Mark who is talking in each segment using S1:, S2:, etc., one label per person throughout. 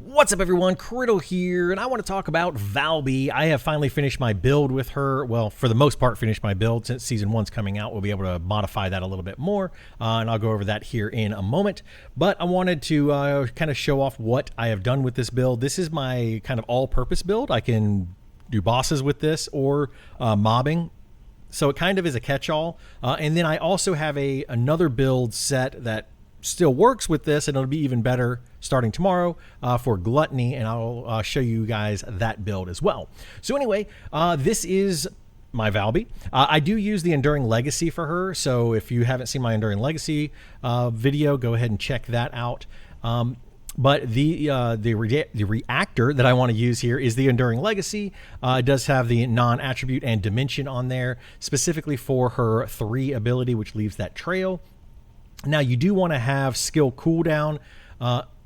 S1: What's up, everyone? Criddle here, and I want to talk about Valby. I have finally finished my build with her. Well, for the most part, finished my build. Since Season 1's coming out, we'll be able to modify that a little bit more, and I'll go over that here in a moment. But I wanted to kind of show off what I have done with this build. This is my kind of all-purpose build. I can do bosses with this or mobbing. So it kind of is a catch-all. And then I also have another build set that still works with this, and it'll be even better starting tomorrow for Gluttony, and I'll show you guys that build as well. So anyway, this is my Valby. I do use the Enduring Legacy for her, so if you haven't seen my Enduring Legacy video, go ahead and check that out. But the reactor that I want to use here is the Enduring Legacy. It does have the non-attribute and dimension on there, specifically for her 3 ability, which leaves that trail. Now, you do want to have skill cooldown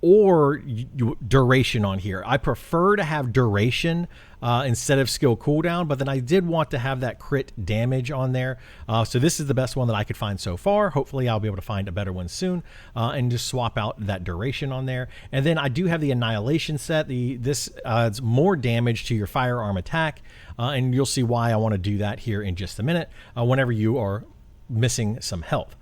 S1: or duration on here. I prefer to have duration instead of skill cooldown, but then I did want to have that crit damage on there. So this is the best one that I could find so far. Hopefully, I'll be able to find a better one soon and just swap out that duration on there. And then I do have the Annihilation set. This adds more damage to your firearm attack, and you'll see why I want to do that here in just a minute whenever you are missing some health.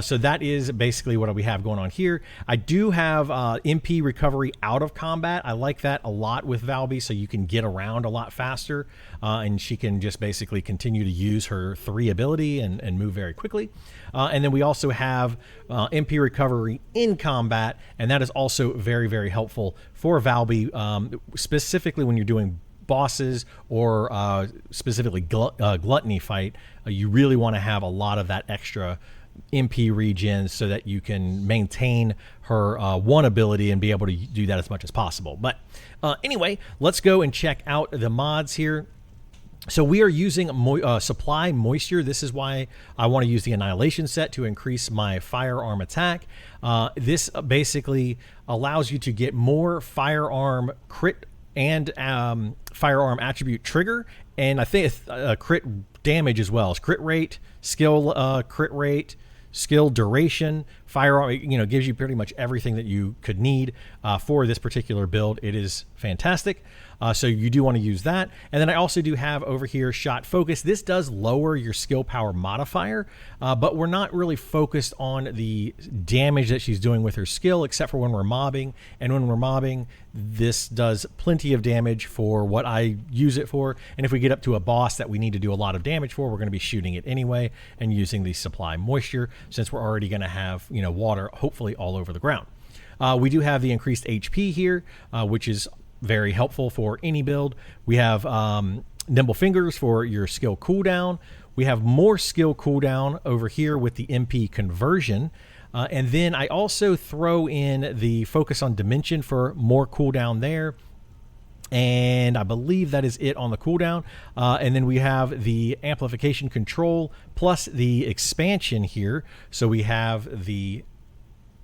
S1: So that is basically what we have going on here. I do have MP recovery out of combat. I like that a lot with Valby, so you can get around a lot faster, and she can just basically continue to use her 3 ability and move very quickly. And then we also have MP recovery in combat, and that is also very, very helpful for Valby, specifically when you're doing bosses or specifically Gluttony fight. You really want to have a lot of that extra MP regen so that you can maintain her 1 ability and be able to do that as much as possible. But anyway, let's go and check out the mods here. So we are using Supply Moisture. This is why I want to use the Annihilation set to increase my firearm attack. This basically allows you to get more firearm crit and firearm attribute trigger, and I think crit damage as well. It's crit rate, skill crit rate, skill duration, firearm, gives you pretty much everything that you could need for this particular build. It is fantastic. So you do want to use that. And then I also do have over here Shot Focus. This does lower your skill power modifier, but we're not really focused on the damage that she's doing with her skill, except for when we're mobbing. And when we're mobbing, this does plenty of damage for what I use it for. And if we get up to a boss that we need to do a lot of damage for, we're going to be shooting it anyway and using the Supply Moisture, since we're already going to have water hopefully all over the ground. We do have the increased HP here, which is very helpful for any build. We have Nimble Fingers for your skill cooldown. We have more skill cooldown over here with the MP conversion. And then I also throw in the Focus on Dimension for more cooldown there. And I believe that is it on the cooldown. And then we have the Amplification Control plus the expansion here. So we have the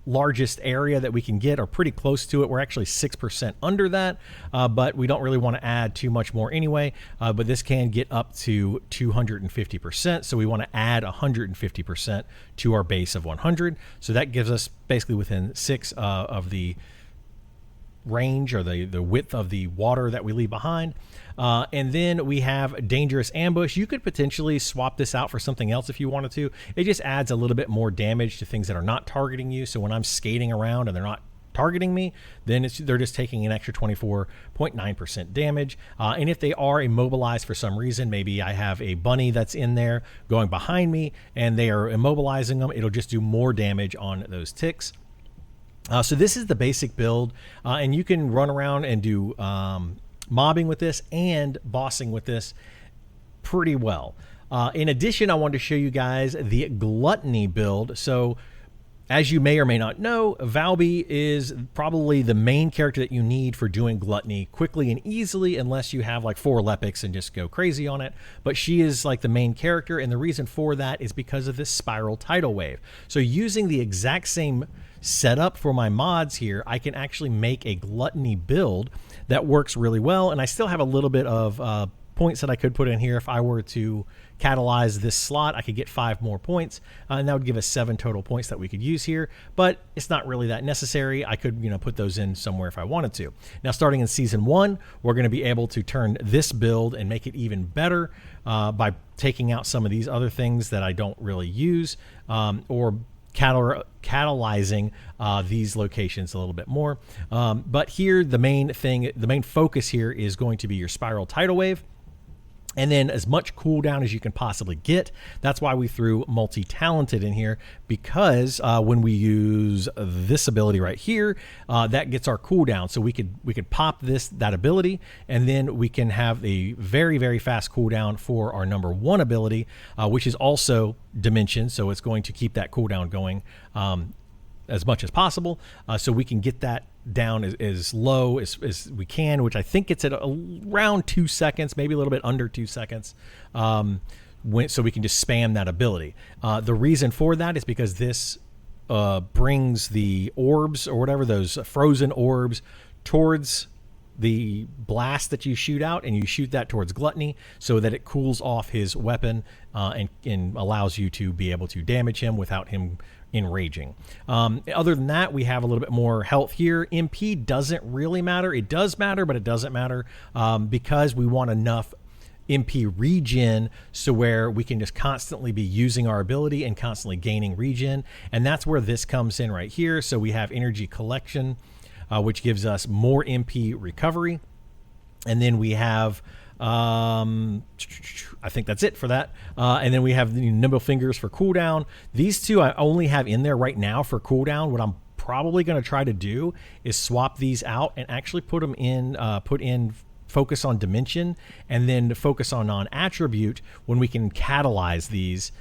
S1: largest area that we can get, or pretty close to it. We're actually 6% under that, but we don't really want to add too much more anyway. But this can get up to 250%, so we want to add 150% to our base of 100. So that gives us basically within 6 of the range, or the width of the water that we leave behind. And then we have Dangerous Ambush. You could potentially swap this out for something else if you wanted to. It just adds a little bit more damage to things that are not targeting you. So when I'm skating around and they're not targeting me, then they're just taking an extra 24.9% damage. And if they are immobilized for some reason, maybe I have a bunny that's in there going behind me and they are immobilizing them, it'll just do more damage on those ticks. So this is the basic build, and you can run around and do mobbing with this and bossing with this pretty well. In addition, I wanted to show you guys the Gluttony build. So as you may or may not know, Valby is probably the main character that you need for doing Gluttony quickly and easily, unless you have like 4 Lepics and just go crazy on it. But she is like the main character, and the reason for that is because of this spiral tidal wave. So using the exact same setup for my mods here, I can actually make a Gluttony build that works really well, and I still have a little bit of points that I could put in here. If I were to catalyze this slot, I could get 5 more points, and that would give us 7 total points that we could use here, but it's not really that necessary. I could, put those in somewhere if I wanted to. Now, starting in Season 1, we're going to be able to turn this build and make it even better by taking out some of these other things that I don't really use, or catalyzing these locations a little bit more. But here, the main focus here is going to be your Spiral Tidal Wave, and then as much cooldown as you can possibly get. That's why we threw Multi-Talented in here, because when we use this ability right here, that gets our cooldown. So we could pop that ability, and then we can have a very, very fast cooldown for our number 1 ability, which is also Dimension. So it's going to keep that cooldown going as much as possible, so we can get that down as low as we can, which I think it's at around 2 seconds, maybe a little bit under 2 seconds, so we can just spam that ability. The reason for that is because this brings the orbs, or whatever, those frozen orbs, towards the blast that you shoot out, and you shoot that towards Gluttony so that it cools off his weapon and allows you to be able to damage him without him enraging. Other than that, we have a little bit more health here. MP doesn't really matter. It does matter, but it doesn't matter because we want enough MP regen so where we can just constantly be using our ability and constantly gaining regen, and that's where this comes in right here. So we have Energy Collection, which gives us more MP recovery, and then we have I think that's it for that. And then we have the Nimble Fingers for cooldown. These two I only have in there right now for cooldown. What I'm probably going to try to do is swap these out and actually put them in, Focus on Dimension, and then Focus on Non-Attribute when we can catalyze these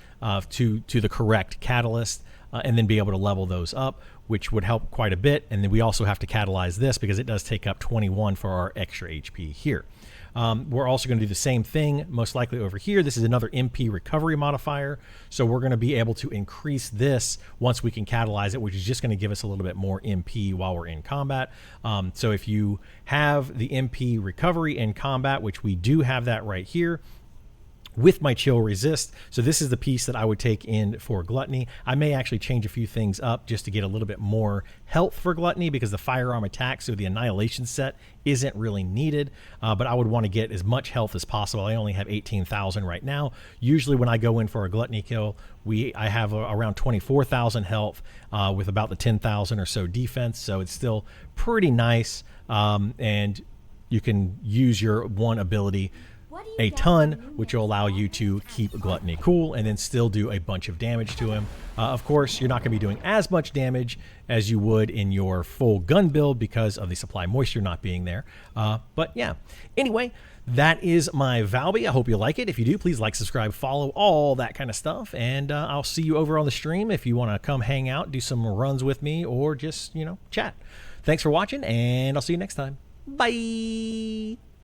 S1: to the correct catalyst, and then be able to level those up, which would help quite a bit. And then we also have to catalyze this because it does take up 21 for our extra HP here. We're also going to do the same thing, most likely over here. This is another MP recovery modifier. So we're going to be able to increase this once we can catalyze it, which is just going to give us a little bit more MP while we're in combat. So if you have the MP recovery in combat, which we do have that right here, with my Chill Resist. So this is the piece that I would take in for Gluttony. I may actually change a few things up just to get a little bit more health for Gluttony, because the firearm attack, so the Annihilation set, isn't really needed, but I would want to get as much health as possible. I only have 18,000 right now. Usually when I go in for a Gluttony kill, I have around 24,000 health with about the 10,000 or so defense, so it's still pretty nice, and you can use your one ability a ton, which will allow you to keep Gluttony cool and then still do a bunch of damage to him. Of course, you're not going to be doing as much damage as you would in your full gun build because of the supply moisture not being there. But yeah, anyway, that is my Valby. I hope you like it. If you do, please like, subscribe, follow, all that kind of stuff. And I'll see you over on the stream if you want to come hang out, do some runs with me, or just, chat. Thanks for watching, and I'll see you next time. Bye.